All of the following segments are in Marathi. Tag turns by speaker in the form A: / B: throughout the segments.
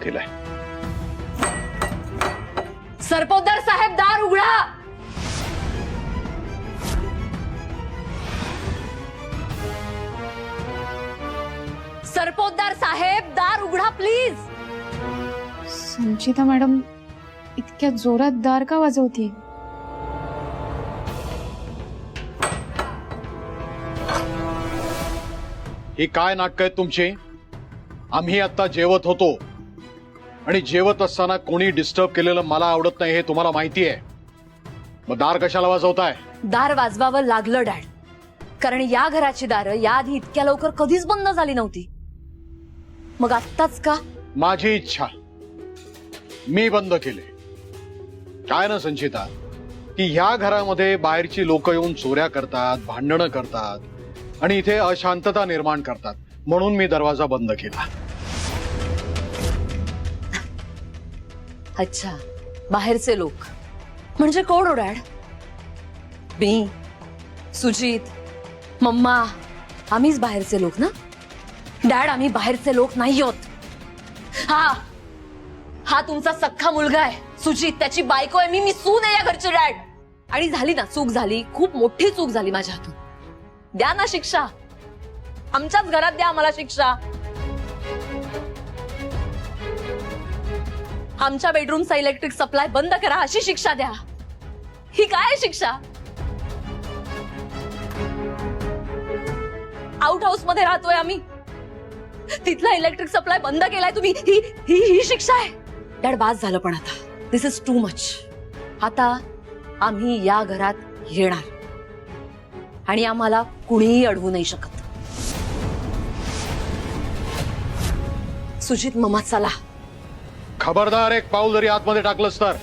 A: केलाय.
B: सरपोतदार साहेब, दार उघडा. सरपोतदार साहेब, दार उघडा प्लीज.
C: संचिता मॅडम इतक्या जोरात दार का वाजवती?
A: ही काय नाटक आहेत तुमची? आम्ही आता जेवत होतो आणि जेवत असताना कोणी डिस्टर्ब केलेलं मला आवडत नाही हे तुम्हाला माहिती आहे. मग दार कशाला वाजवताय?
B: दार वाजवावं लागलं डॅड, कारण या घराची दारं याआधी इतक्या लवकर कधीच बंद झाली नव्हती. मग आत्ताच का?
A: माझी इच्छा, मी बंद केले. काय ना संचिता, की ह्या घरामध्ये बाहेरची लोक येऊन चोऱ्या करतात, भांडणं करतात आणि इथे अशांतता निर्माण करतात, म्हणून मी दरवाजा बंद केला.
B: अच्छा, बाहेरचे लोक म्हणजे कोण हो डॅड? मी, सुजित, मम्मा, आम्हीच बाहेरचे लोक ना? डॅड, आम्ही बाहेरचे लोक नाही आहोत. हा तुमचा सख्खा मुलगा आहे सुजित, त्याची बायको आहे मी सून आहे या घरची डॅड. आणि झाली ना चूक, झाली, खूप मोठी चूक झाली माझ्या हातून. द्या ना शिक्षा, आमच्याच घरात द्या आम्हाला शिक्षा. आमच्या बेडरूमचा इलेक्ट्रिक सप्लाय बंद करा अशी शिक्षा द्या. ही काय शिक्षा? आउट हाऊस मध्ये राहतोय आम्ही, तिथला इलेक्ट्रिक सप्लाय बंद केलाय तुम्ही, ही ही ही शिक्षा आहे? डॅड, बास झालं पण आता. दिस इज टू मच. आता आम्ही या घरात येणार आणि आम्हाला कुणीही अडवू नाही शकत. सुजित, मम्मा चला.
A: खबरदार, एक पाऊल जरी आतमध्ये टाकलंस तर.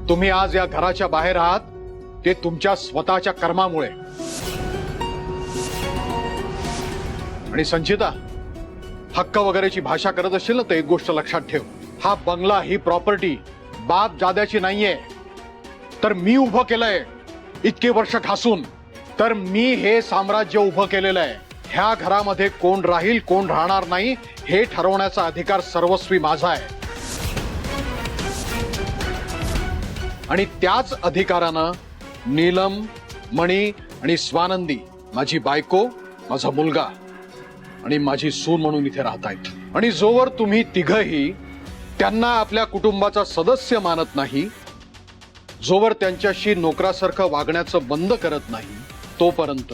A: तुम्ही आज या घराच्या बाहेर आहात ते तुमच्या स्वतःच्या कर्मामुळे. आणि संचिता, हक्क वगैरेची भाषा करत असशील ना तर एक गोष्ट लक्षात ठेव, हा बंगला, ही प्रॉपर्टी बाप जाद्याची नाहीये, तर मी उभं केलंय इतके वर्ष घासून. तर मी हे साम्राज्य उभं केलेलं आहे. ह्या घरामध्ये कोण राहील कोण राहणार नाही हे ठरवण्याचा अधिकार सर्वस्वी माझा आहे. आणि त्याच अधिकारानं नीलम, मणी आणि स्वानंदी, माझी बायको, माझा मुलगा आणि माझी सून म्हणून इथे राहतायत. आणि जोवर तुम्ही तिघही त्यांना आपल्या कुटुंबाचा सदस्य मानत नाही, जोवर त्यांच्याशी नोकरासारखं वागण्याचं बंद करत नाही, तोपर्यंत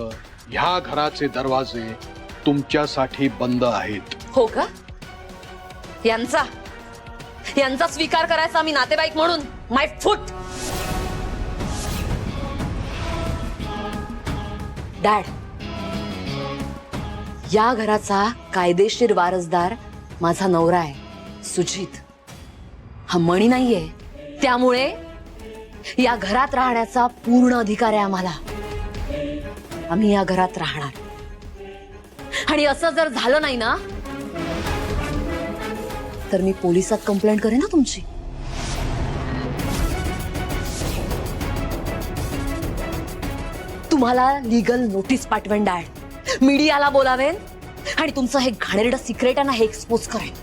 A: ह्या घराचे दरवाजे तुमच्यासाठी बंद आहेत.
B: हो का? यांचा स्वीकार करायचा मी नातेवाईक म्हणून? माय फूट. डॅड, या घराचा कायदेशीर वारसदार माझा नवरा आहे सुजित, हा मणी नाहीये. त्यामुळे या घरात राहण्याचा पूर्ण अधिकार आहे आम्हाला. आम्ही या घरात राहणार. आणि असं जर झालं नाही ना तर मी पोलिसात कंप्लेंट करेन ना तुमची. तुम्हाला लीगल नोटीस पाठवेन डॅड, मीडियाला बोलावेन आणि तुमचं हे घाणेरडं सिक्रेट आहे ना हे एक्सपोज करेन.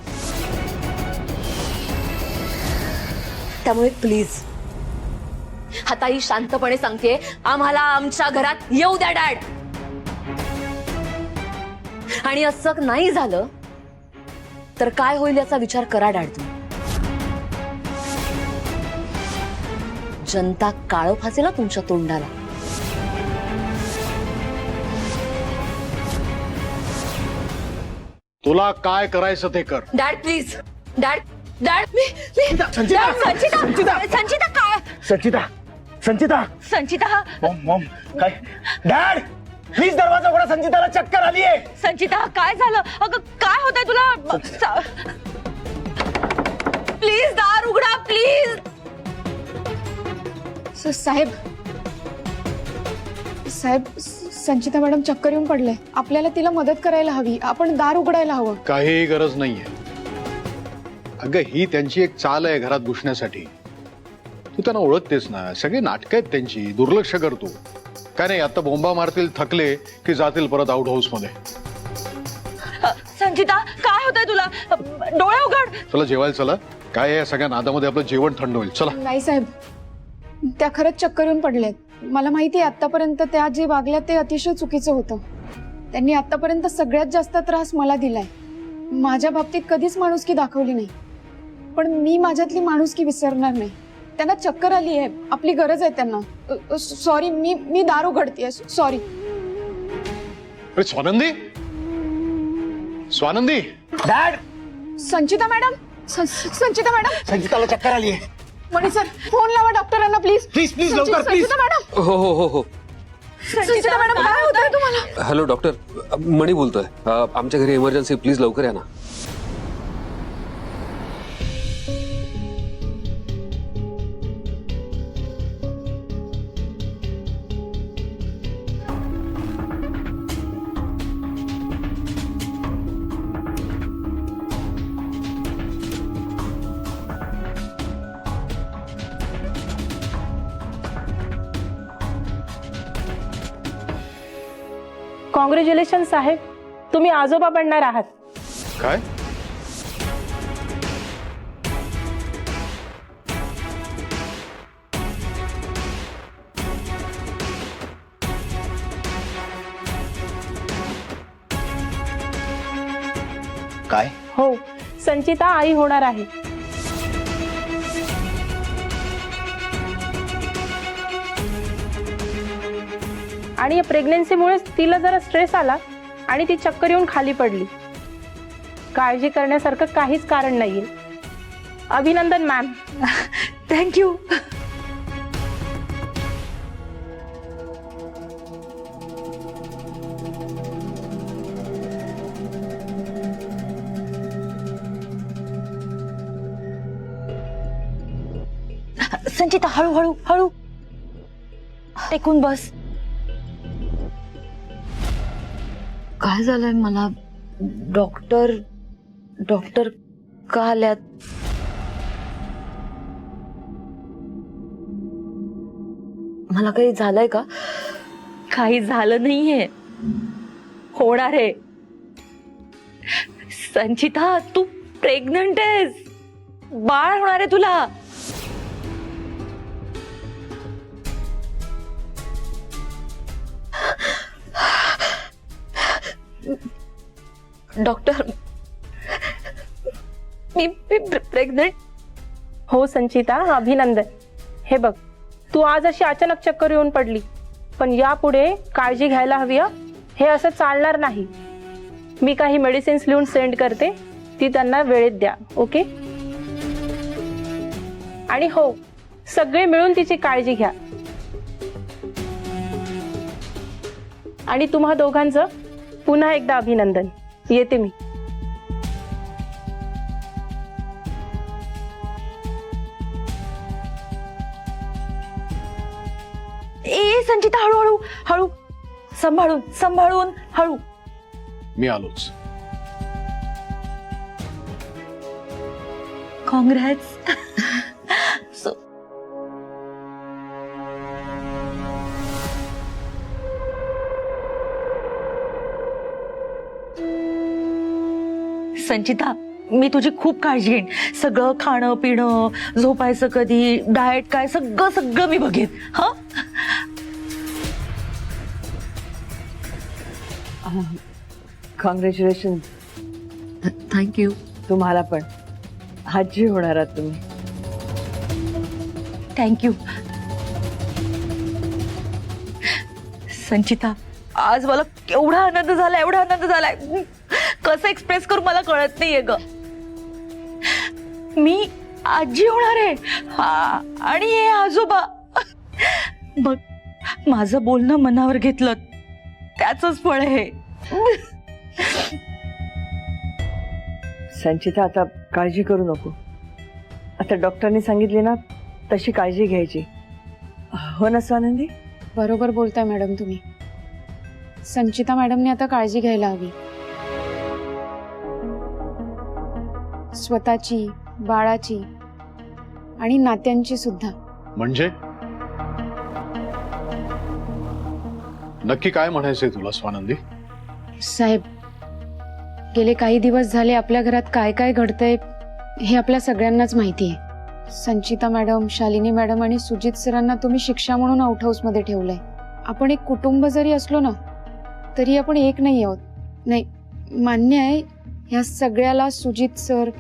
B: त्यामुळे प्लीज, आताही शांतपणे सांगते, आम्हाला आमच्या घरात येऊ द्या डॅड. आणि असं नाही झालं तर काय होईल याचा विचार करा डॅड. तुम्ही जनता काळं फासेल ना तुमच्या तोंडाला.
A: तुला काय करायचं ते कर.
B: डॅड प्लीज, डॅड डॅड संचिता काय?
D: संचिता मॉम काय? डॅड प्लीज दरवाजा उघडा, संचिताला चक्कर आली आहे.
B: संचिता काय झालं? अगं काय होतंय तुला? प्लीज दार उघडा प्लीज.
C: साहेब, संचिता मॅडम चक्कर येऊन पडले. आपल्याला तिला मदत करायला हवी. आपण दार उघडायला हवं.
A: काही गरज नाहीये. अगं, ही त्यांची एक चाल आहे घरात घुसण्यासाठी. तू त्यांना ओळखतेस ना, सगळी नाटकं आहेत त्यांची, दुर्लक्ष करतो. काय नाही, आता बोंबा मारतील, थकले की जातील परत आउट हाऊस मध्ये.
B: संचिता, काय होतंय तुला? डोळे उघड.
A: चला जेवायला चला. काय आहे या सगळ्या नादामध्ये आपलं जेवण थंड होईल. चला.
C: नाही साहेब, त्या खरंच चक्कर येऊन पडल्यात. मला माहिती आहे आतापर्यंत त्या जे वागल्या ते अतिशय चुकीचं होतं. त्यांनी आतापर्यंत सगळ्यात जास्त त्रास मला दिलाय. माझ्या बाबतीत कधीच माणुसकी दाखवली नाही, पण मी माझ्यातली माणुसकी विसरणार नाही. त्यांना चक्कर आली आहे, आपली गरज आहे त्यांना. सॉरी, मी दार उघडतेय. सॉरी.
A: अरे स्वानंदी, स्वानंदी.
D: डॅड,
C: संचिता मॅडम, संचिता मॅडम.
D: संचिताला चक्कर आली आहे.
C: मणी सर, फोन लावा डॉक्टरांना प्लीज.
D: प्लीज प्लीज लवकर प्लीज.
C: Sanchita madam.
E: हो हो हो हो.
C: संचिता मॅडम, काय होतंय तुम्हाला?
E: हॅलो डॉक्टर, मणी बोलतोय. आमच्या घरी इमर्जन्सी, प्लीज लवकर या ना.
F: कॉंग्रॅच्युलेशन साहेब, तुम्ही आजोबा बनणार आहात.
A: काय?
D: काय?
F: हो, संचिता आई होणार आहे. आणि या प्रेग्नन्सीमुळेच तिला जरा स्ट्रेस आला आणि ती चक्कर येऊन खाली पडली. काळजी करण्यासारखं काहीच कारण नाहीये. अभिनंदन मॅम.
B: थँक्यू. संचिता, हळू हळू हळू टेकून बस. काय झालंय मला? डॉक्टर का आल्यात? मला काही झालंय का? काही झालं नाहीये, होणार आहे. संचिता, तू प्रेग्नंट आहेस, बाळ होणार आहे तुला. डॉक्टर, मी प्रेग्नंट.
F: हो संचिता, अभिनंदन. हे बघ, तू आज अशी अचानक चक्कर येऊन पडली, पण यापुढे काळजी घ्यायला हवी. हे असं चालणार नाही. मी काही मेडिसिन्स लिहून सेंड करते, ती त्यांना वेळेत द्या. ओके? आणि हो, सगळे मिळून तिची काळजी घ्या. आणि तुम्हा दोघांचं पुन्हा एकदा अभिनंदन. येते मी.
B: ए संचिता, हळू हळू हळू, सांभाळून सांभाळून, हळू.
A: मी आलोच.
B: काँग्रेस. संचिता, मी तुझी खूप काळजी घेईन. सगळं खाणं पिणं, झोपायचं कधी, डाएट काय, सगळं मी बघेन. हा,
G: कॉंग्रॅच्युलेशन.
B: थँक्यू.
G: तुम्हाला पण आजी होणार आहात तुम्ही.
B: थँक्यू. संचिता, आज मला एवढा आनंद झालाय, कसं एक्सप्रेस करू मला कळत नाहीये ग. मी आजी होणार आहे. हा, आणि हे आजोबा. बघ, माझं बोलणं मनावर घेतलं, त्याचंच फळ आहे.
G: संचिता, आता काळजी करू नको. आता डॉक्टरने सांगितले ना तशी काळजी घ्यायची. हो ना स्वानंदी?
C: बरोबर बोलताय मॅडम तुम्ही. संचिता मॅडमने आता काळजी घ्यायला हवी, स्वतःची, बाळाची आणि नात्यांची सुद्धा.
A: म्हणजे नक्की काय म्हणायचंय तुला स्वानंदी?
C: साहेब, गेले काही दिवस झाले आपल्या घरात काय काय घडतंय हे आपल्या सगळ्यांनाच माहिती आहे. संचिता मॅडम, शालिनी मॅडम आणि सुजित सरांना तुम्ही शिक्षा म्हणून आउट हाऊस मध्ये ठेवलंय. आपण एक कुटुंब जरी असलो ना तरी आपण एक नाही आहोत. नाही, मान्य आहे, या सगळ्याला सुजित सर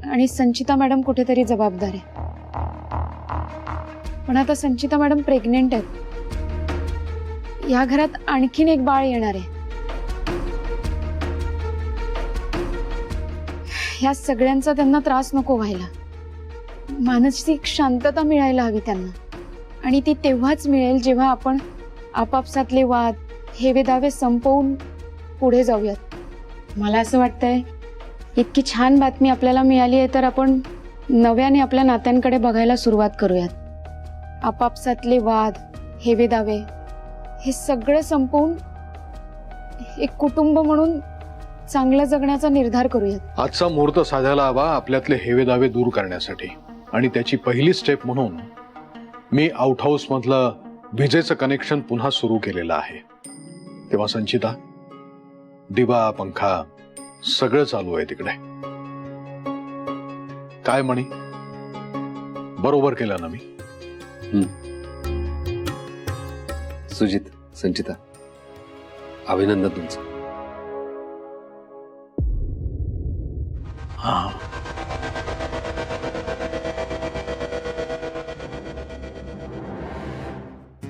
C: आणि संचिता मॅडम कुठेतरी जबाबदार आहे. पण आता संचिता मॅडम प्रेग्नेंट आहेत. या घरात आणखीन एक बाळ येणार आहे. ह्या सगळ्यांचा त्यांना त्रास नको व्हायला. मानसिक शांतता मिळायला हवी त्यांना, आणि ती तेव्हाच मिळेल जेव्हा आपण आपापसातले वाद, हेवेदावे संपवून पुढे जाऊयात. मला असं वाटतंय, इतकी छान बातमी आपल्याला मिळाली आहे तर आपण नव्याने आपल्या नात्यांकडे बघायला सुरुवात करूयात. आपापसातले वाद, हेवेदावे हे सगळं संपवून एक कुटुंब म्हणून चांगलं जगण्याचा निर्धार करूयात.
A: आजचा मुहूर्त साधायला हवा आपल्यातले हेवेदावे दूर करण्यासाठी, आणि त्याची पहिली स्टेप म्हणून मी आउट हाऊस मधलं विजेचं कनेक्शन पुन्हा सुरू केलेलं आहे. तेव्हा संचिता, दिवा, पंखा सगळं चालू आहे तिकडे. काय म्हणी, बरोबर केलं ना मी?
E: सुजित, संचिता, अभिनंदन तुमचं.
A: हा,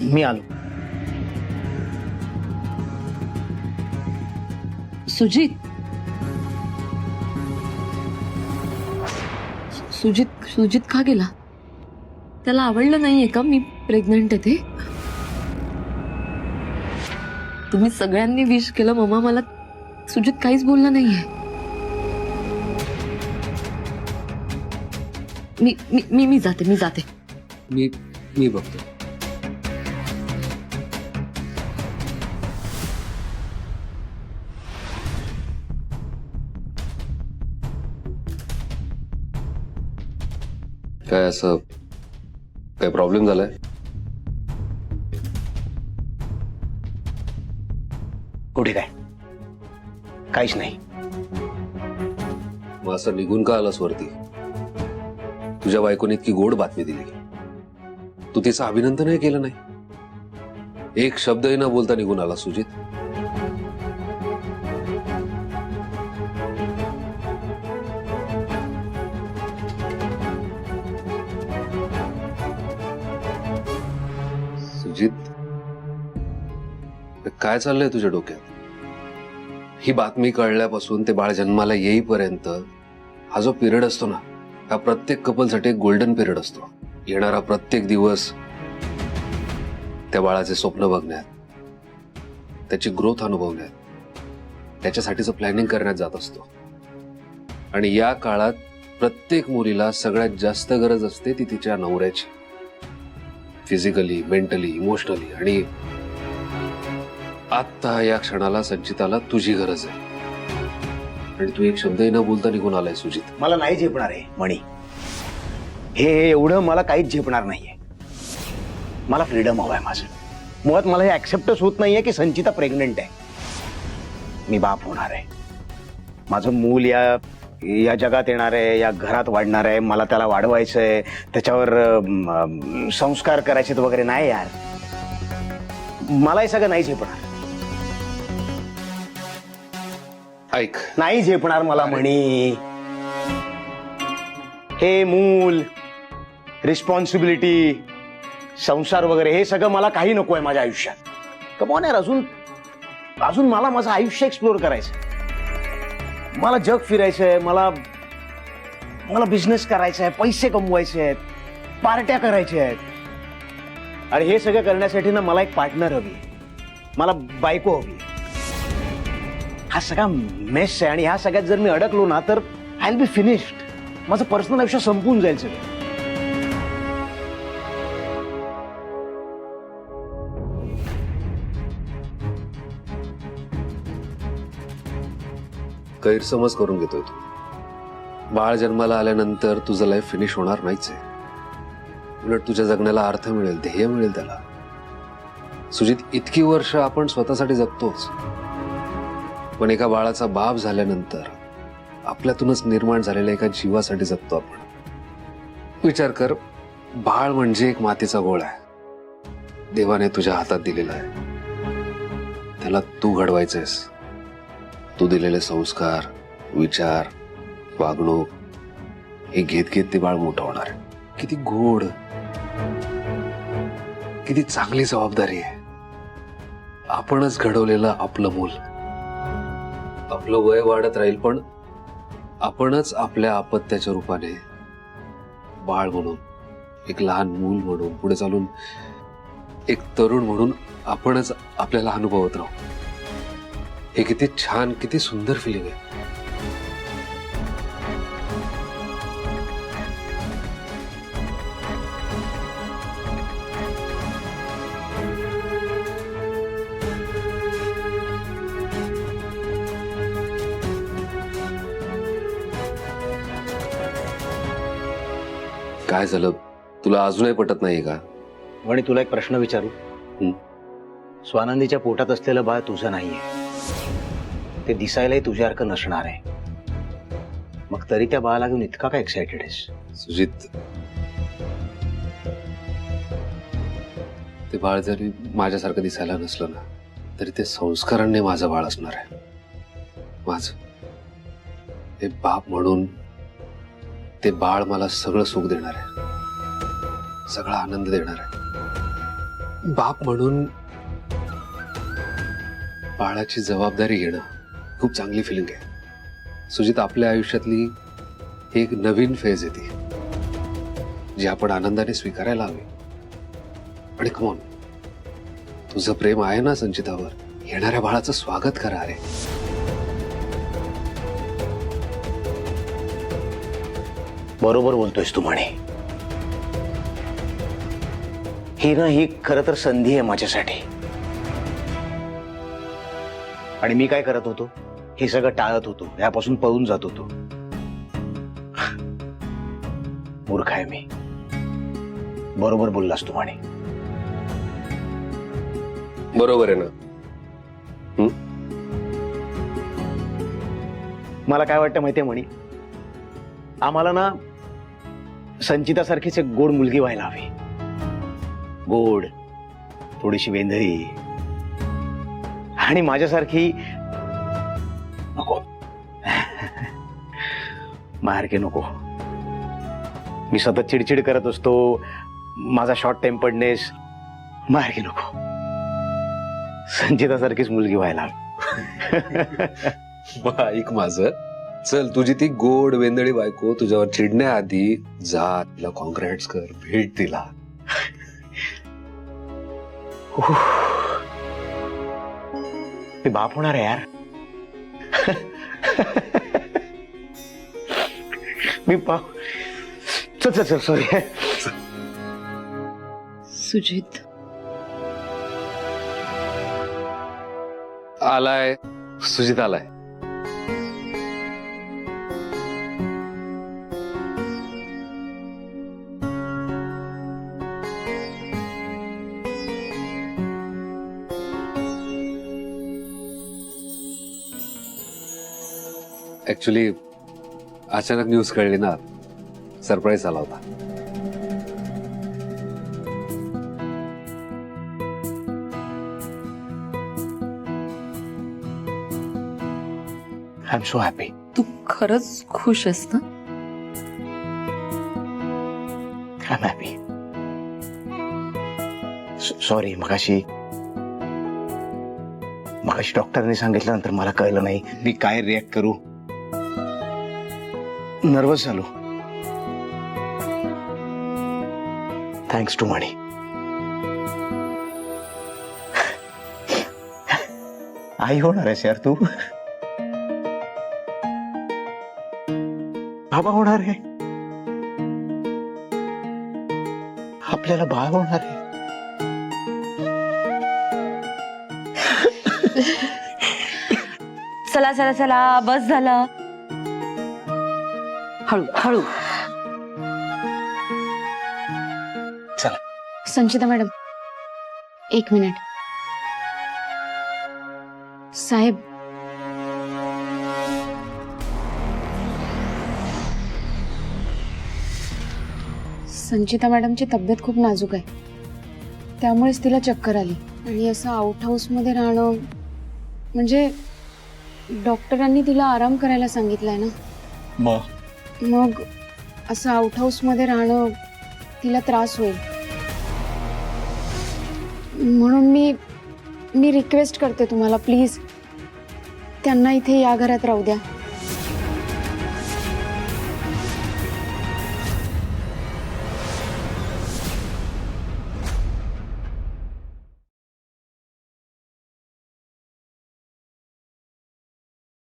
D: मी आलो.
B: सुजित, सुजित सुजित का गेला? त्याला आवडलं नाहीये का मी प्रेग्नंट आहे ते? तुम्ही सगळ्यांनी विश केलं मम्मा, मला सुजित काहीच बोलला नाहीये. मी जाते.
E: मी बघतो. काय असं काय प्रॉब्लेम झालाय?
D: कुठे काय? काहीच नाही.
E: मग असं निघून का आलास वरती? तुझ्या बायकोने इतकी गोड बातमी दिली, तू तिचं अभिनंदनही केलं नाही. एक शब्दही न बोलता निघून आला सुजित. सुजित, काय चाललंय तुझ्या डोक्यात? ही बातमी कळल्यापासून ते बाळ जन्माला येईपर्यंत हा जो पिरियड असतो ना, हा प्रत्येक कपलसाठी एक गोल्डन पिरियड असतो. येणारा प्रत्येक दिवस त्या बाळाचे स्वप्न बघण्यात, त्याची ग्रोथ अनुभवण्यात, त्याच्यासाठीचं प्लॅनिंग करण्यात जात असतो. आणि या काळात प्रत्येक मुलीला सगळ्यात जास्त गरज असते ती तिच्या नवऱ्याची. Physically, mentally, emotionally. आणि आत्ता या क्षणाला संचिताला तुझी गरज आहे. आणि तू एक शब्दही न बोलता निघून आलाय सुजित.
D: मला नाही झेपणार आहे मणी. हे एवढं मला काहीच झेपणार नाहीये. मला फ्रीडम हवंय माझं. मुळात मला हे ऍक्सेप्टच होत नाहीये की संचिता प्रेग्नंट आहे. मी बाप होणार आहे. माझं मूल या जगात येणार आहे, या घरात वाढणार आहे. मला त्याला वाढवायचंय, त्याच्यावर संस्कार करायचे वगैरे. नाही यार, मला हे सगळं नाही झेपणार.
E: ऐक,
D: नाही झेपणार मला म्हणी. हे मूल, रिस्पॉन्सिबिलिटी, संसार वगैरे हे सगळं मला काही नको आहे माझ्या आयुष्यात. कमॉन यार, अजून मला माझं आयुष्य एक्सप्लोर करायचं. मला जग फिरायचंय, मला बिझनेस करायचा आहे, पैसे कमवायचे आहेत, पार्ट्या करायच्या आहेत. आणि हे सगळं करण्यासाठी ना मला एक पार्टनर हवी, मला बायको हवी. हा सगळा मेस आहे, आणि ह्या सगळ्यात जर मी अडकलो ना तर आय विल बी फिनिश्ड. माझं पर्सनल आयुष्य संपून जाईल सगळं.
E: गैरसमज करून घेतोय तू. बाळ जन्माला आल्यानंतर तुझं लाईफ फिनिश होणार नाहीच आहे. उलट तुझ्या जगण्याला अर्थ मिळेल, ध्येय मिळेल त्याला. सुजित, इतकी वर्ष आपण स्वतःसाठी जगतोच, पण एका बाळाचा बाप झाल्यानंतर आपल्यातूनच निर्माण झालेल्या एका जीवासाठी जगतो आपण. विचार कर, बाळ म्हणजे एक मातीचा गोळा आहे, देवाने तुझ्या हातात दिलेला आहे. त्याला तू घडवायचंयस. तू दिलेले संस्कार, विचार, वागणूक हे घेत घेत ते बाळ मोठं होणार आहे. किती गोड, किती चांगली जबाबदारी आहे. आपणच घडवलेलं आपलं मूल. आपलं वय वाढत राहील, पण आपणच आपल्या अपत्याच्या रूपाने बाळ म्हणून, एक लहान मूल म्हणून, पुढे चालून एक तरुण म्हणून आपणच आपल्याला अनुभवत राहू. हे किती छान, किती सुंदर फिलिंग आहे. काय झालं, तुला अजूनही पटत नाही का?
D: आणि तुला एक प्रश्न विचारू. स्वानंदीच्या पोटात असलेलं बाळ तुझं नाहीये, ते दिसायलाही तुझ्यासारखं नसणार आहे. मग तरी त्या बाळाला घेऊन इतका काय एक्साइटेड आहेस?
E: सुजित, ते बाळ जरी माझ्यासारखं दिसायला नसलं ना, तरी ते संस्कारांनी माझं बाळ असणार आहे. माझं ते बाप म्हणून ते बाळ मला सगळं सुख देणार आहे, सगळा आनंद देणार आहे. बाप म्हणून बाळाची जबाबदारी घेणं खूप चांगली फिलिंग आहे. सुजित, आपल्या आयुष्यातली एक नवीन फेज येते जी आपण आनंदाने स्वीकारायला हवी. आणि कमॉन, तुझं प्रेम आहे ना संचितावर, येणाऱ्या बाळाचं स्वागत करा. रे
D: बरोबर बोलतोयस तू म्हणे. ही खरं तर संधी आहे माझ्यासाठी. आणि मी काय करत होतो? हे सगळं टाळत होतो, यापासून पळून जात होतो. मूर्ख आहे मी. बरोबर बोललास तू म्हणे.
E: बरोबर आहे ना?
D: मला काय वाटतं माहितीये म्हणे, आम्हाला ना संचितासारखीच एक गोड मुलगी व्हायला हवी. गोड, थोडीशी वेंधळी, आणि माझ्यासारखी नको. मारके नको. मी सतत चिडचिड करत असतो, माझा शॉर्ट टेम्पर्डनेस. मारके नको. संचितासारखीच मुलगी व्हायला हवी.
E: ऐक माझं, चल, तुझी ती गोड वेंदळी बायको तुझ्यावर चिडण्याआधी जा, तिला कॉन्ग्रॅट्स कर, भेट तिला.
D: मी बाप होणार आहे यार. मी बाप. चल चल चल, सॉरी.
B: सुजित,
E: आलाय सुजित, आलाय. ऍक्च्युली अचानक न्यूज कळली ना, सरप्राईज झाला होता.
D: I am so happy.
B: तू खरंच खुश आहेस ना?
D: I am happy. सॉरी, मगाशी डॉक्टरने सांगितल्यानंतर मला कळलं नाही मी काय रिॲक्ट करू. नर्वस झालो. थँक्स टू मणी. आई होणार आहेस यार तू. बाबा होणार आहे. आपल्याला बाळ होणार आहे.
B: चला चला चला, बस झालं. हळू हळू.
C: संचिता मॅडम, एक मिनिट. साहेब, संचिता मॅडमची तब्येत खूप नाजूक आहे, त्यामुळेच तिला चक्कर आली. आणि असं आउट हाऊसमध्ये राहणं म्हणजे डॉक्टरांनी तिला आराम करायला सांगितलंय ना. मग असं आउट हाऊसमध्ये राहणं तिला त्रास होईल, म्हणून मी रिक्वेस्ट करते तुम्हाला, प्लीज त्यांना इथे या घरात राहू द्या.